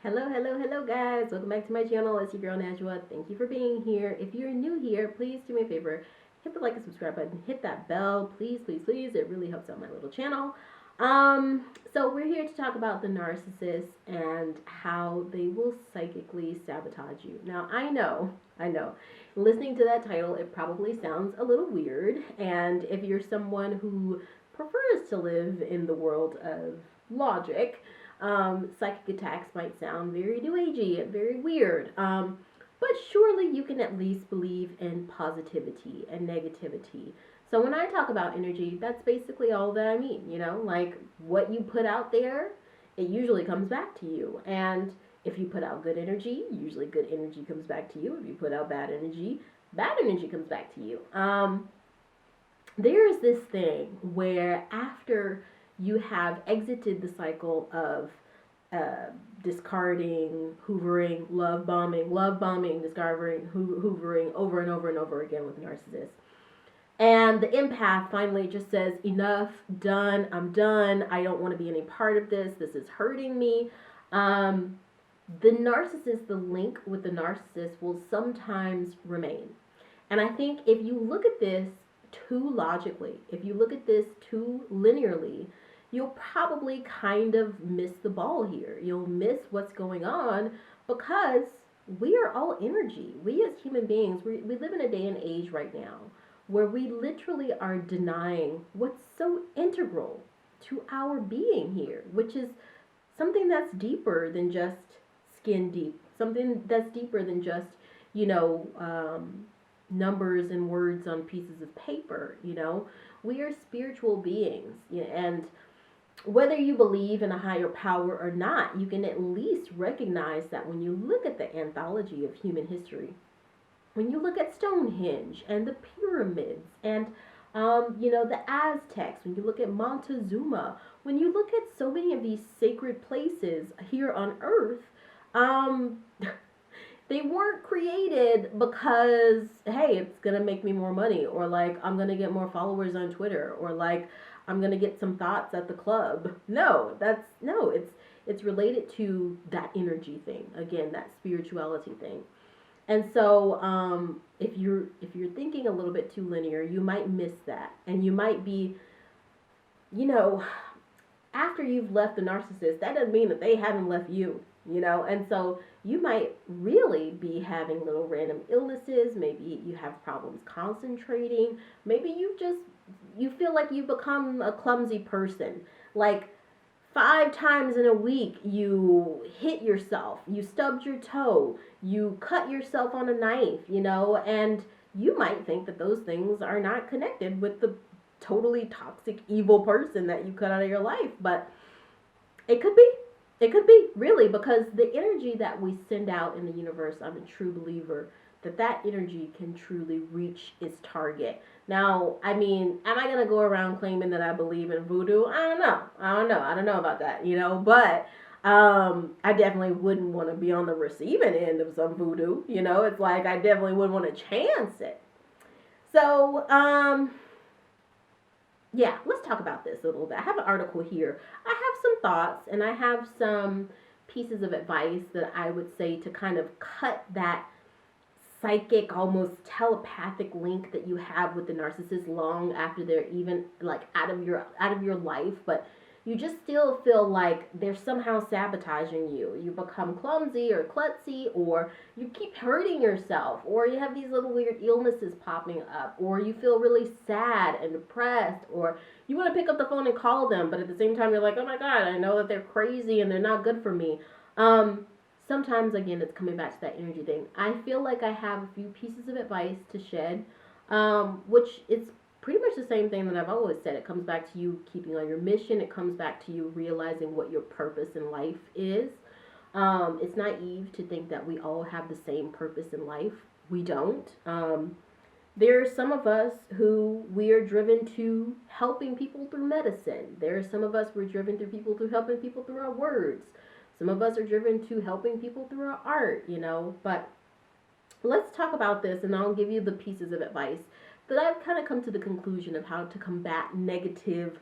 Hello guys. Welcome back to my channel. It's your girl Najwa. Thank you for being here. If you're new here, please do me a favor. Hit the like and subscribe button. Hit that bell. Please. It really helps out my little channel. So we're here to talk about the narcissist and how they will psychically sabotage you. Now, I know. Listening to that title, it probably sounds a little weird. And if you're someone who prefers to live in the world of logic, psychic attacks might sound very new agey and very weird. But surely you can at least believe in positivity and negativity. So when I talk about energy, that's basically all that I mean, like what you put out there, it usually comes back to you. And if you put out good energy, usually good energy comes back to you. If you put out bad energy comes back to you. There's this thing where after you have exited the cycle of discarding, hoovering, love bombing, discarding, hoovering over and over and over again with narcissists. And the empath finally just says, enough, done, I'm done, I don't want to be any part of this is hurting me. The link with the narcissist will sometimes remain. And I think if you look at this too logically, if you look at this too linearly, you'll probably kind of miss the ball here. You'll miss what's going on because we are all energy. We as human beings, we live in a day and age right now where we literally are denying what's so integral to our being here, which is something that's deeper than just skin deep, something that's deeper than just, numbers and words on pieces of paper. We are spiritual beings, and whether you believe in a higher power or not, you can at least recognize that when you look at the anthology of human history, when you look at Stonehenge and the pyramids and the Aztecs, when you look at Montezuma, when you look at so many of these sacred places here on earth, they weren't created because, hey, it's gonna make me more money, or like I'm gonna get more followers on Twitter, or like I'm gonna get some thoughts at the club. It's related to that energy thing, again, that spirituality thing. And so if you're thinking a little bit too linear, you might miss that, and you might be, after you've left the narcissist, that doesn't mean that they haven't left you. And so you might really be having little random illnesses. Maybe you have problems concentrating. Maybe you feel like you've become a clumsy person. Like 5 times in a week you hit yourself, you stubbed your toe, you cut yourself on a knife, and you might think that those things are not connected with the totally toxic, evil person that you cut out of your life. But it could be. It could be, really, because the energy that we send out in the universe, I'm a true believer that energy can truly reach its target. Now, I mean, am I going to go around claiming that I believe in voodoo? I don't know about that, but I definitely wouldn't want to be on the receiving end of some voodoo, it's like I definitely wouldn't want to chance it. So, yeah, let's talk about this a little bit. I have an article here. I have some thoughts and I have some pieces of advice that I would say to kind of cut that psychic, almost telepathic link that you have with the narcissist long after they're even like out of your life, but you just still feel like they're somehow sabotaging you. You become clumsy or klutzy, or you keep hurting yourself, or you have these little weird illnesses popping up, or you feel really sad and depressed, or you want to pick up the phone and call them, but at the same time you're like, oh my God, I know that they're crazy and they're not good for me. Sometimes, again, it's coming back to that energy thing. I feel like I have a few pieces of advice to shed, which is pretty much the same thing that I've always said. It comes back to you keeping on your mission. It comes back to you realizing what your purpose in life is. It's naive to think that we all have the same purpose in life. We don't. There are some of us who we are driven to helping people through medicine. There are some of us we're driven through helping people through our words. Some of us are driven to helping people through our art, But let's talk about this, and I'll give you the pieces of advice that I've kind of come to the conclusion of how to combat negative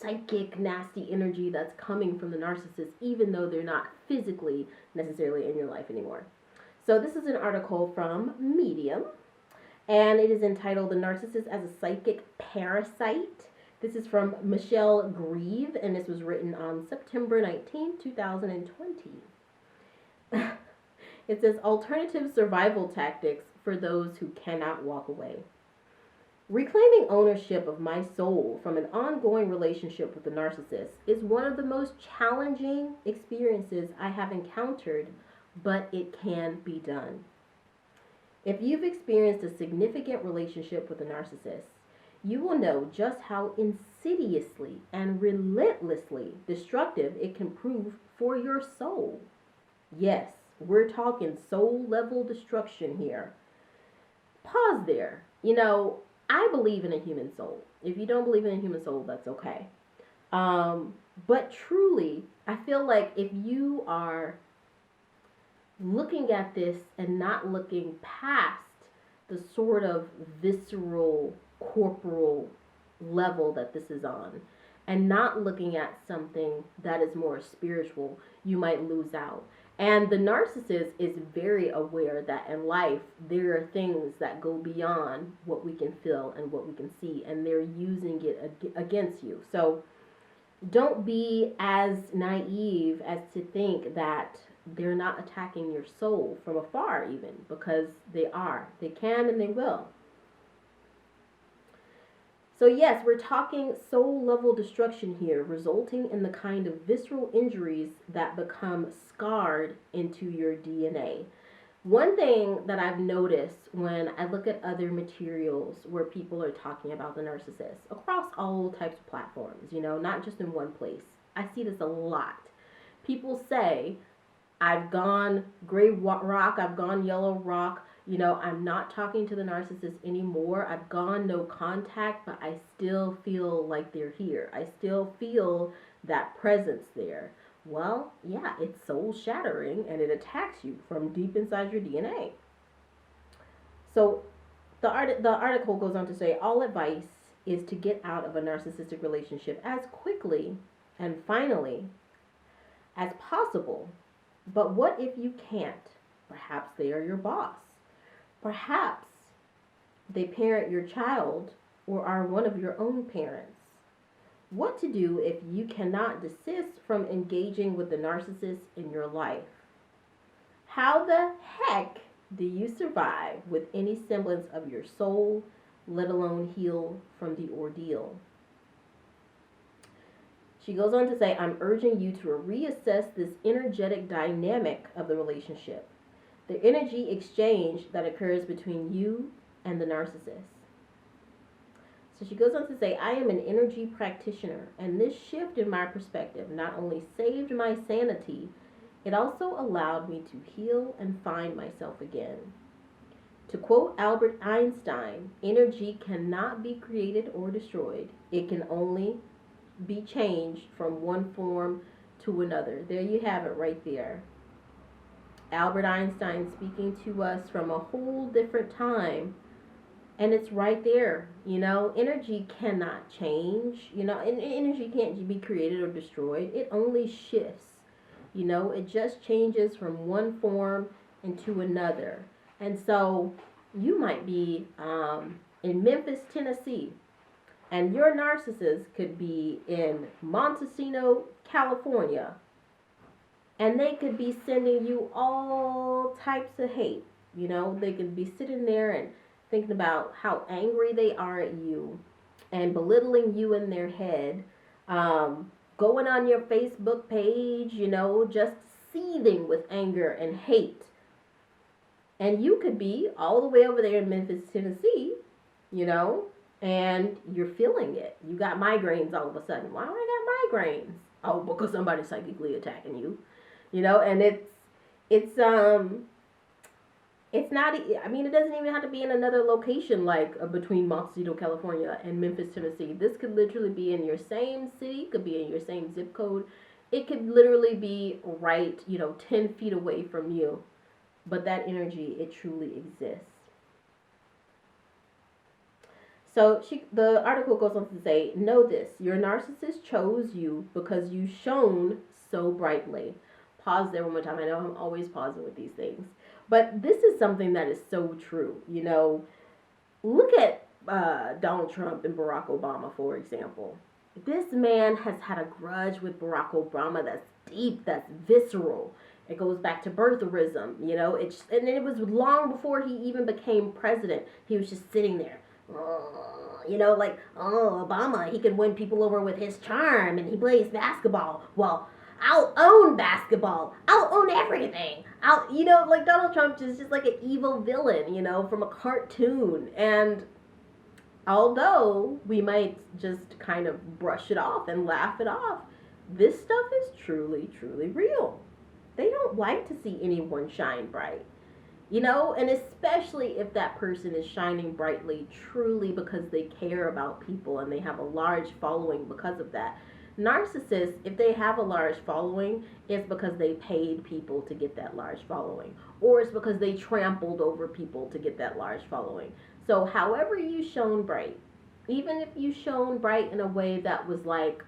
psychic, nasty energy that's coming from the narcissist, even though they're not physically necessarily in your life anymore. So this is an article from Medium, and it is entitled "The Narcissist as a Psychic Parasite." This is from Michelle Grieve, and this was written on September 19, 2020. It says, alternative survival tactics for those who cannot walk away. Reclaiming ownership of my soul from an ongoing relationship with the narcissist is one of the most challenging experiences I have encountered, but it can be done. If you've experienced a significant relationship with a narcissist, you will know just how insidiously and relentlessly destructive it can prove for your soul. Yes, we're talking soul level destruction here. Pause there. I believe in a human soul. If you don't believe in a human soul, that's okay. But truly, I feel like if you are looking at this and not looking past the sort of visceral, corporal level that this is on, and not looking at something that is more spiritual, you might lose out. And the narcissist is very aware that in life there are things that go beyond what we can feel and what we can see, and they're using it against you. So don't be as naive as to think that they're not attacking your soul from afar, even, because they are. They can and they will. So yes, we're talking soul level destruction here, resulting in the kind of visceral injuries that become scarred into your DNA. One thing that I've noticed when I look at other materials where people are talking about the narcissist across all types of platforms, not just in one place, I see this a lot. People say, I've gone gray rock, I've gone yellow rock, I'm not talking to the narcissist anymore. I've gone no contact, but I still feel like they're here. I still feel that presence there. Well, yeah, it's soul shattering and it attacks you from deep inside your DNA. So the article goes on to say, all advice is to get out of a narcissistic relationship as quickly and finally as possible. But what if you can't? Perhaps they are your boss. Perhaps they parent your child or are one of your own parents. What to do if you cannot desist from engaging with the narcissist in your life? How the heck do you survive with any semblance of your soul, let alone heal from the ordeal? She goes on to say, I'm urging you to reassess this energetic dynamic of the relationship, the energy exchange that occurs between you and the narcissist. So she goes on to say, I am an energy practitioner, and this shift in my perspective not only saved my sanity, it also allowed me to heal and find myself again. To quote Albert Einstein, energy cannot be created or destroyed. It can only be changed from one form to another. There you have it right there. Albert Einstein speaking to us from a whole different time. And it's right there. Energy cannot change. And energy can't be created or destroyed. It only shifts. It just changes from one form into another. And so you might be in Memphis, Tennessee, and your narcissist could be in Montesino, California, and they could be sending you all types of hate. They could be sitting there and thinking about how angry they are at you and belittling you in their head, going on your Facebook page, just seething with anger and hate. And you could be all the way over there in Memphis, Tennessee, and you're feeling it. You got migraines all of a sudden. Why do I got migraines? Oh, because somebody's psychically attacking you. And it's not, it doesn't even have to be in another location like between Montecito, California and Memphis, Tennessee. This could literally be in your same city, could be in your same zip code. It could literally be right, 10 feet away from you. But that energy, it truly exists. So the article goes on to say, know this, your narcissist chose you because you shone so brightly. Pause there one more time. I know I'm always pausing with these things. But this is something that is so true. Look at Donald Trump and Barack Obama, for example. This man has had a grudge with Barack Obama that's deep, that's visceral. It goes back to birtherism, and it was long before he even became president. He was just sitting there, Obama, he can win people over with his charm and he plays basketball. Well, I'll own basketball. I'll own everything. Like Donald Trump is just like an evil villain, from a cartoon. And although we might just kind of brush it off and laugh it off, this stuff is truly, truly real. They don't like to see anyone shine bright. And especially if that person is shining brightly truly because they care about people and they have a large following because of that. Narcissists, if they have a large following, it's because they paid people to get that large following, or it's because they trampled over people to get that large following. So however you shone bright, even if you shone bright in a way that was like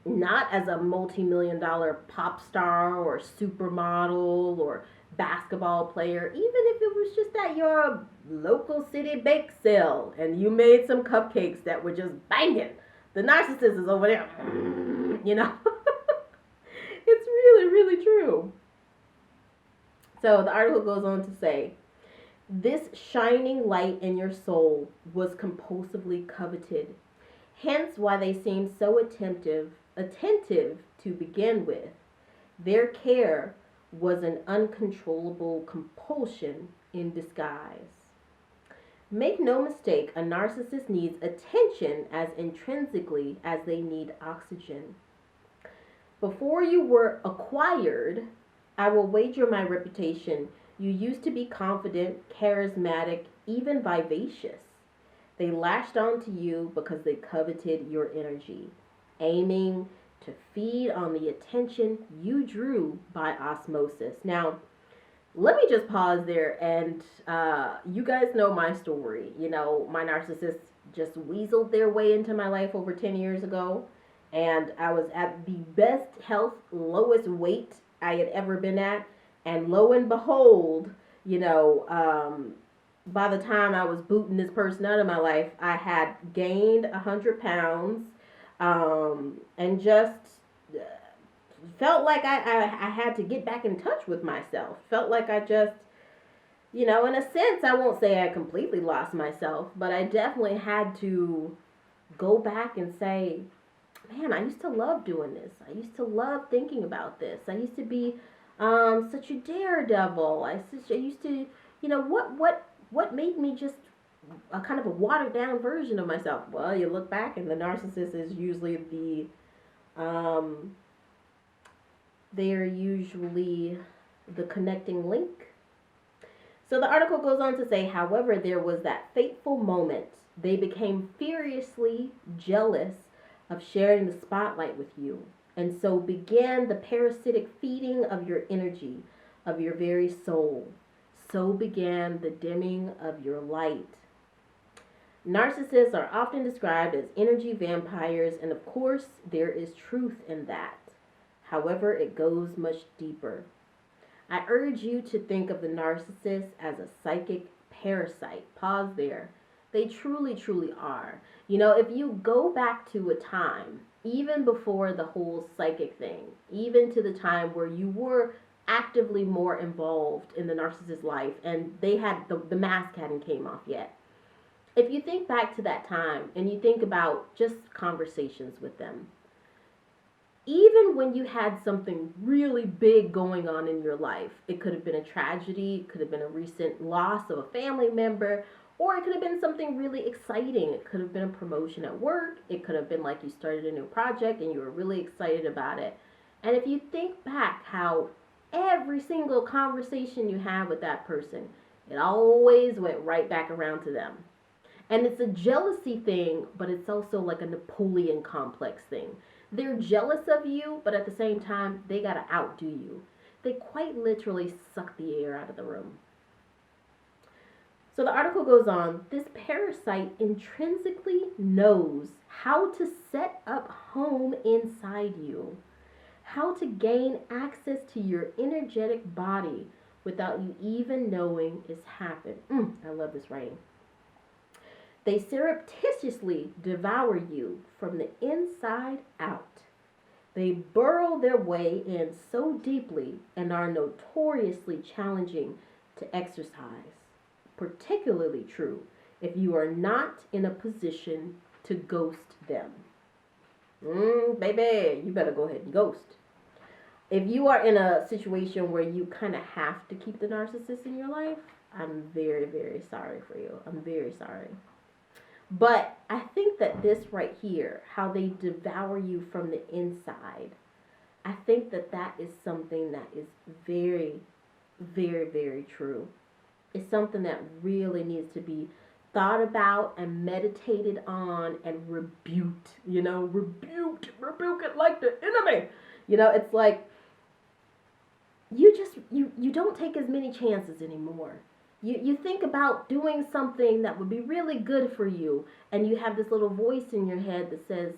not as a multi-million-dollar pop star or supermodel or basketball player, even if it was just at your local city bake sale and you made some cupcakes that were just banging, the narcissist is over there, It's really, really true. So the article goes on to say, this shining light in your soul was compulsively coveted, hence why they seemed so attentive to begin with. Their care was an uncontrollable compulsion in disguise. Make no mistake, a narcissist needs attention as intrinsically as they need oxygen. Before you were acquired, I will wager my reputation, you used to be confident, charismatic, even vivacious. They latched onto you because they coveted your energy, aiming to feed on the attention you drew by osmosis. Now, let me just pause there, and you guys know my story. My narcissist just weaseled their way into my life over 10 years ago, and I was at the best health, lowest weight I had ever been at, and lo and behold, by the time I was booting this person out of my life, I had gained 100 pounds, and just felt like I had to get back in touch with myself. Felt like I just, in a sense, I won't say I completely lost myself, but I definitely had to go back and say, man, I used to love doing this. I used to love thinking about this. I used to be such a daredevil. I used to, what made me just a kind of a watered down version of myself? Well, you look back and the narcissist is usually they're usually the connecting link. So the article goes on to say, however, there was that fateful moment. They became furiously jealous of sharing the spotlight with you, and so began the parasitic feeding of your energy, of your very soul. So began the dimming of your light. Narcissists are often described as energy vampires, and of course, there is truth in that. However, it goes much deeper. I urge you to think of the narcissist as a psychic parasite. Pause there. They truly, truly are. If you go back to a time, even before the whole psychic thing, even to the time where you were actively more involved in the narcissist's life and they had the mask hadn't came off yet. If you think back to that time and you think about just conversations with them, even when you had something really big going on in your life, it could have been a tragedy, it could have been a recent loss of a family member, or it could have been something really exciting. It could have been a promotion at work. It could have been like you started a new project and you were really excited about it. And if you think back how every single conversation you have with that person, it always went right back around to them. And it's a jealousy thing, but it's also like a Napoleon complex thing. They're jealous of you, but at the same time, they gotta outdo you. They quite literally suck the air out of the room. So the article goes on, this parasite intrinsically knows how to set up home inside you, how to gain access to your energetic body without you even knowing it's happened. I love this writing. They surreptitiously devour you from the inside out. They burrow their way in so deeply and are notoriously challenging to exercise. Particularly true if you are not in a position to ghost them. Baby, you better go ahead and ghost. If you are in a situation where you kind of have to keep the narcissist in your life, I'm very, very sorry for you. I'm very sorry. But I think that this right here, how they devour you from the inside, I think that that is something that is very, very, very true. It's something that really needs to be thought about and meditated on and rebuked. Rebuke it like the enemy. It's like you don't take as many chances anymore. You think about doing something that would be really good for you, and you have this little voice in your head that says,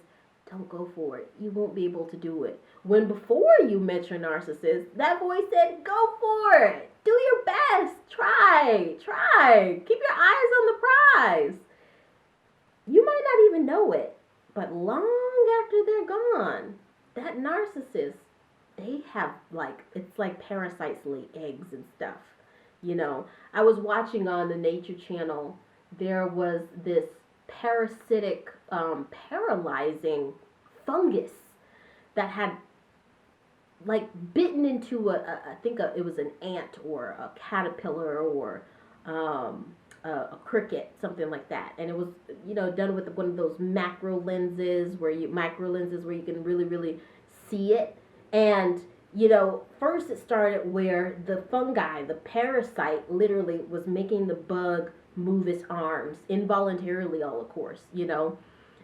don't go for it. You won't be able to do it. When before you met your narcissist, that voice said, go for it. Do your best. Try. Keep your eyes on the prize. You might not even know it, but long after they're gone, that narcissist, they have it's like parasites lay eggs and stuff. I was watching on the Nature Channel, there was this parasitic, paralyzing fungus that had bitten into I think it was an ant or a caterpillar or a cricket, something like that. And it was, done with one of those micro lenses where you can really, really see it. And first it started where the fungi, the parasite, literally was making the bug move its arms involuntarily, all of course,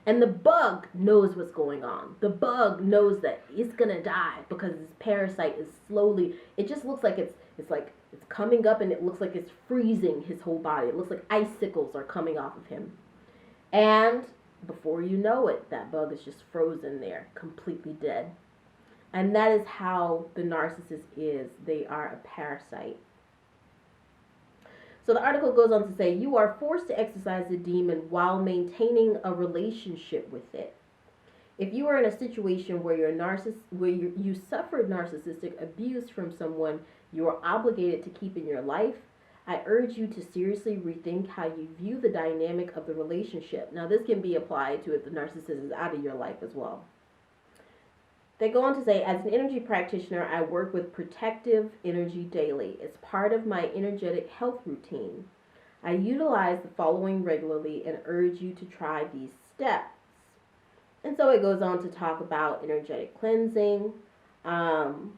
and the bug knows what's going on. The bug knows that it's gonna die because this parasite is slowly. It just looks like it's coming up, and it looks like it's freezing his whole body. It looks like icicles are coming off of him, and before you know it, that bug is just frozen there, completely dead. And that is how the narcissist is. They are a parasite. So the article goes on to say, you are forced to exercise the demon while maintaining a relationship with it. If you are in a situation where you suffered narcissistic abuse from someone you are obligated to keep in your life, I urge you to seriously rethink how you view the dynamic of the relationship. Now, this can be applied to if the narcissist is out of your life as well. They go on to say, as an energy practitioner, I work with protective energy daily. It's part of my energetic health routine. I utilize the following regularly and urge you to try these steps. And so it goes on to talk about energetic cleansing. So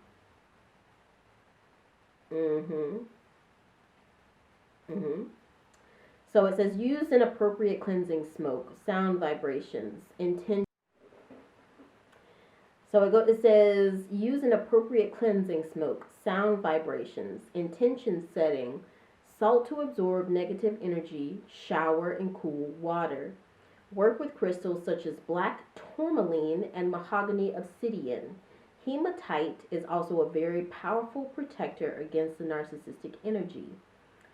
it says, use an appropriate cleansing smoke, sound vibrations, intention. So it says, use an appropriate cleansing smoke, sound vibrations, intention setting, salt to absorb negative energy, shower in cool water. Work with crystals such as black tourmaline and mahogany obsidian. Hematite is also a very powerful protector against the narcissistic energy.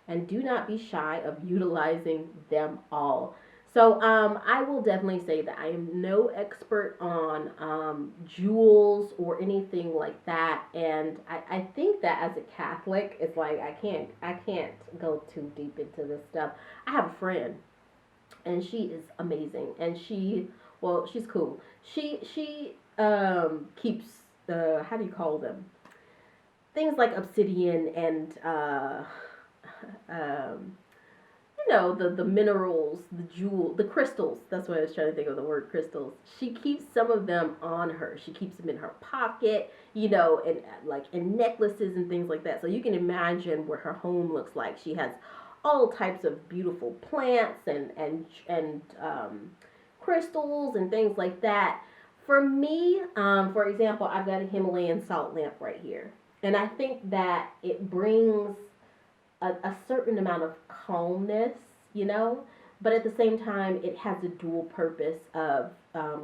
And do not be shy of utilizing them all. So I will definitely say that I am no expert on jewels or anything like that, and I think that as a Catholic, it's like I can't go too deep into this stuff. I have a friend, and she is amazing, and she's cool. She keeps how do you call them? Things like obsidian and the minerals, the crystals. That's what I was trying to think of, the word crystals. She keeps some of them on her. She keeps them in her pocket, and in necklaces and things like that. So you can imagine what her home looks like. She has all types of beautiful plants and crystals and things like that. For me, for example, I've got a Himalayan salt lamp right here. And I think that it brings a certain amount of calmness, you know, but at the same time, it has a dual purpose of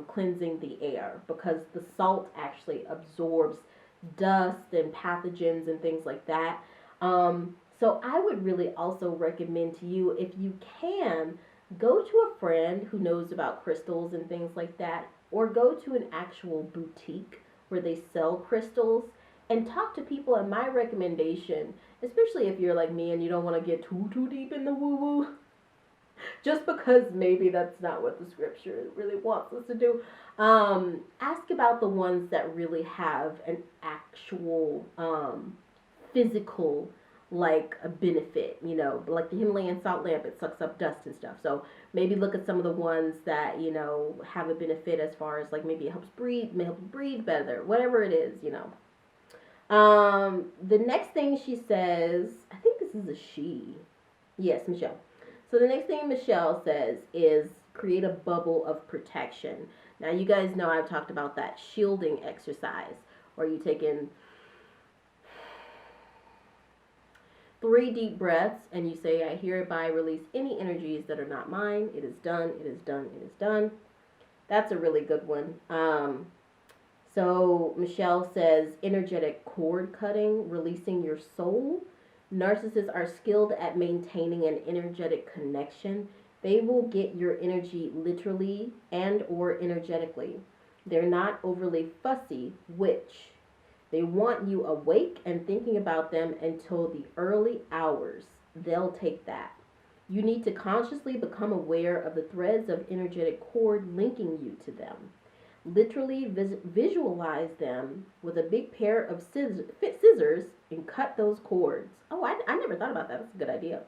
cleansing the air because the salt actually absorbs dust and pathogens and things like that. So I would really also recommend to you, if you can, go to a friend who knows about crystals and things like that, or go to an actual boutique where they sell crystals and talk to people. And my recommendation, especially if you're like me and you don't want to get too deep in the woo woo, just because maybe that's not what the scripture really wants us to do. Ask about the ones that really have an actual physical, like a benefit, you know, like the Himalayan salt lamp, it sucks up dust and stuff. So maybe look at some of the ones that, you know, have a benefit as far as like maybe it helps breathe, may help you breathe better, whatever it is, you know. The next thing she says, I think this is a she. Yes, Michelle. So the next thing Michelle says is create a bubble of protection. Now you guys know I've talked about that shielding exercise where you take in 3 deep breaths and you say, I hereby release any energies that are not mine. It is done, it is done, it is done. That's a really good one. So Michelle says energetic cord cutting, releasing your soul. Narcissists are skilled at maintaining an energetic connection. They will get your energy literally and or energetically. They're not overly fussy, which they want you awake and thinking about them until the early hours. They'll take that. You need to consciously become aware of the threads of energetic cord linking you to them. Literally visualize them with a big pair of scissors and cut those cords. Oh, I never thought about that. That's a good idea.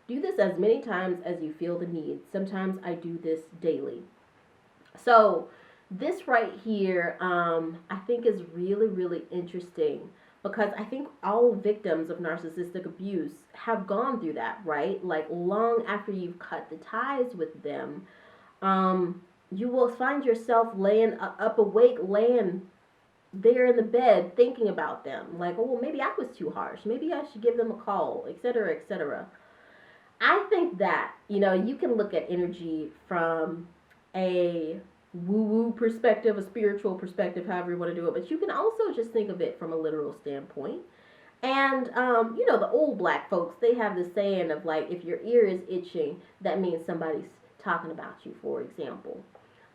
Do this as many times as you feel the need. Sometimes I do this daily. So this right here, I think is really, really interesting because I think all victims of narcissistic abuse have gone through that, right? Like long after you've cut the ties with them, you will find yourself laying up awake, laying there in the bed thinking about them. Like, oh, well, maybe I was too harsh. Maybe I should give them a call, etc., etc. I think that, you know, you can look at energy from a woo-woo perspective, a spiritual perspective, however you want to do it. But you can also just think of it from a literal standpoint. And, you know, the old black folks, they have the saying of like, if your ear is itching, that means somebody's talking about you, for example.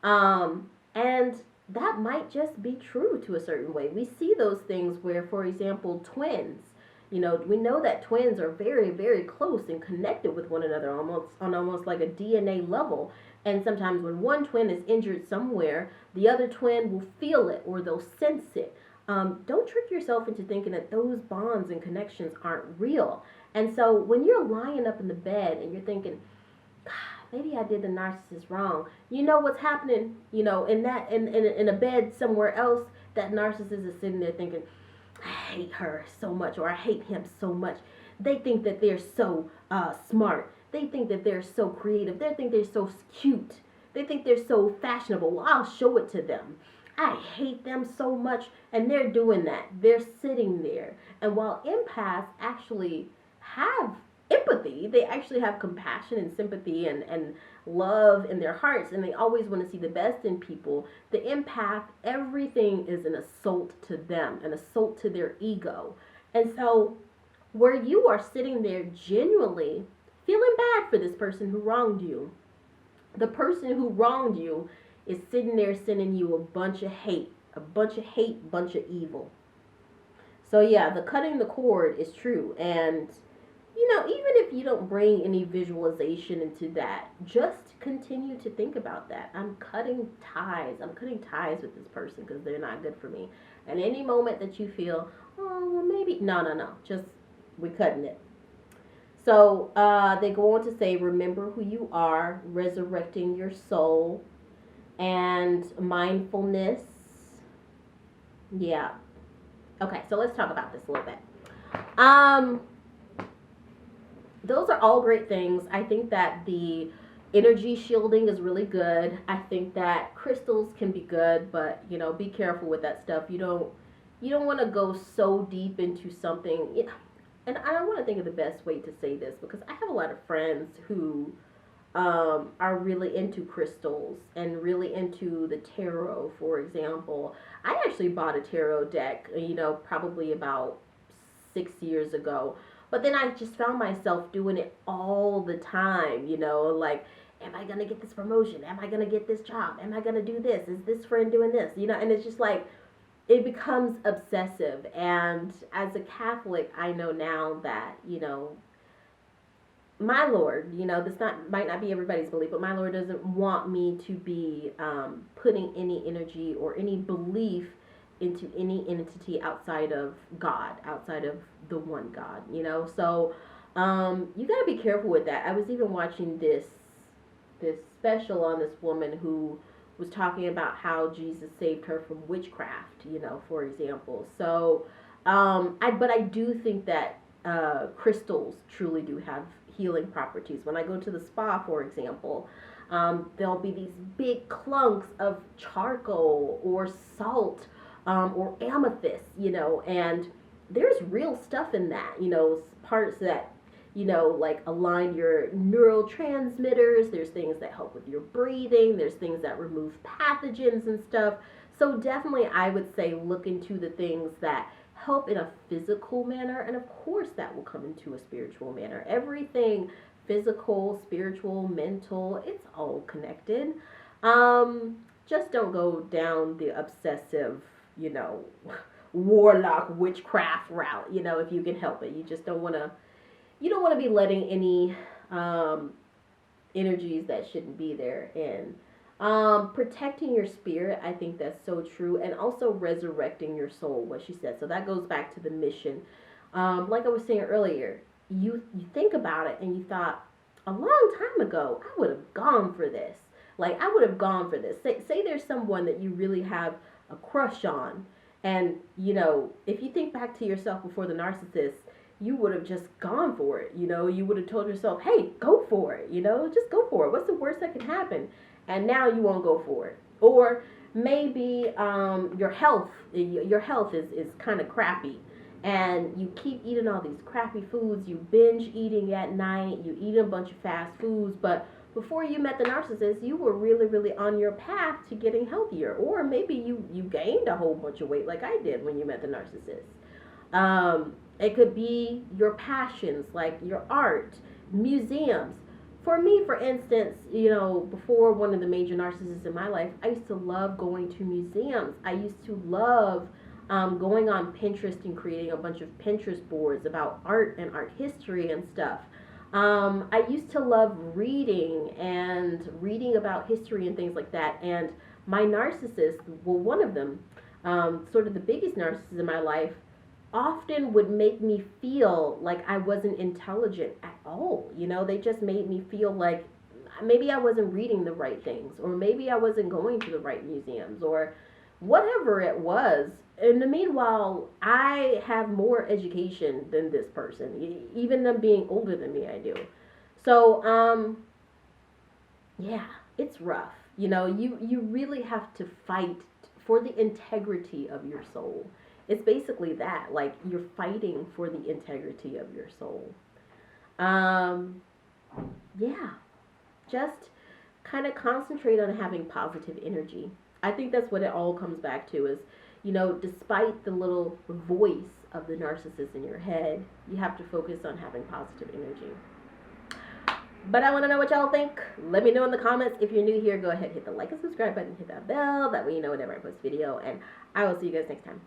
And that might just be true to a certain way. We see those things where, for example, twins, you know, we know that twins are very, very close and connected with one another almost like a DNA level. And sometimes when one twin is injured somewhere, the other twin will feel it or they'll sense it. Don't trick yourself into thinking that those bonds and connections aren't real. And so when you're lying up in the bed and you're thinking, maybe I did the narcissist wrong. You know what's happening, you know, in a bed somewhere else, that narcissist is sitting there thinking, I hate her so much, or I hate him so much. They think that they're so smart. They think that they're so creative. They think they're so cute. They think they're so fashionable. Well, I'll show it to them. I hate them so much. And they're doing that. They're sitting there. And while empaths actually have empathy, they actually have compassion and sympathy and love in their hearts, and they always want to see the best in people. The empath, everything is an assault to them, an assault to their ego. And so where you are sitting there genuinely feeling bad for this person who wronged you, the person who wronged you is sitting there sending you a bunch of hate, bunch of evil. So yeah, the cutting the cord is true. And you know, even if you don't bring any visualization into that, just continue to think about that. I'm cutting ties. I'm cutting ties with this person because they're not good for me. And any moment that you feel, oh, well, maybe, no. Just, we're cutting it. So they go on to say, remember who you are, resurrecting your soul, and mindfulness. Yeah. Okay, so let's talk about this a little bit. Those are all great things. I think that the energy shielding is really good. I think that crystals can be good, but you know, be careful with that stuff. You don't want to go so deep into something. and I want to think of the best way to say this, because I have a lot of friends who are really into crystals and really into the tarot, for example. I actually bought a tarot deck, probably about 6 years ago. But then I just found myself doing it all the time, like, am I going to get this promotion? Am I going to get this job? Am I going to do this? Is this friend doing this? And it's just like, it becomes obsessive. And as a Catholic, I know now that, my Lord, this might not be everybody's belief, but my Lord doesn't want me to be putting any energy or any belief into any entity outside of God, outside of the one God, So you got to be careful with that. I was even watching this special on this woman who was talking about how Jesus saved her from witchcraft, for example. So, but I do think that crystals truly do have healing properties. When I go to the spa, for example, there'll be these big clunks of charcoal or salt or amethyst, and there's real stuff in that, parts that, like align your neurotransmitters. There's things that help with your breathing. There's things that remove pathogens and stuff. So definitely I would say look into the things that help in a physical manner, and of course that will come into a spiritual manner. Everything physical, spiritual, mental, it's all connected. Just don't go down the obsessive, warlock witchcraft route, if you can help it. You just don't want to be letting any energies that shouldn't be there in. Protecting your spirit, I think that's so true, and also resurrecting your soul, what she said. So that goes back to the mission. Like I was saying earlier, you think about it and you thought, a long time ago, I would have gone for this. Like, I would have gone for this. Say there's someone that you really have a crush on, and, if you think back to yourself before the narcissist, you would have just gone for it. You would have told yourself, hey, go for it, just go for it. What's the worst that can happen? And now you won't go for it. Or maybe your health is kind of crappy, and you keep eating all these crappy foods. You binge eating at night. You eat a bunch of fast foods. But before you met the narcissist, you were really, really on your path to getting healthier. Or maybe you gained a whole bunch of weight like I did when you met the narcissist. It could be your passions, like your art, museums. For me, for instance, before one of the major narcissists in my life, I used to love going to museums. I used to love going on Pinterest and creating a bunch of Pinterest boards about art and art history and stuff. I used to love reading about history and things like that. And my narcissist, well, one of them, sort of the biggest narcissist in my life, often would make me feel like I wasn't intelligent at all. They just made me feel like maybe I wasn't reading the right things, or maybe I wasn't going to the right museums, or whatever it was. In the meanwhile, I have more education than this person, even them being older than me, I do. So, yeah, it's rough. You really have to fight for the integrity of your soul. It's basically that, like, you're fighting for the integrity of your soul. Yeah, just kind of concentrate on having positive energy. I think that's what it all comes back to is, despite the little voice of the narcissist in your head, you have to focus on having positive energy. But I want to know what y'all think. Let me know in the comments. If you're new here, go ahead, hit the like and subscribe button, hit that bell. That way you know whenever I post a video. And I will see you guys next time.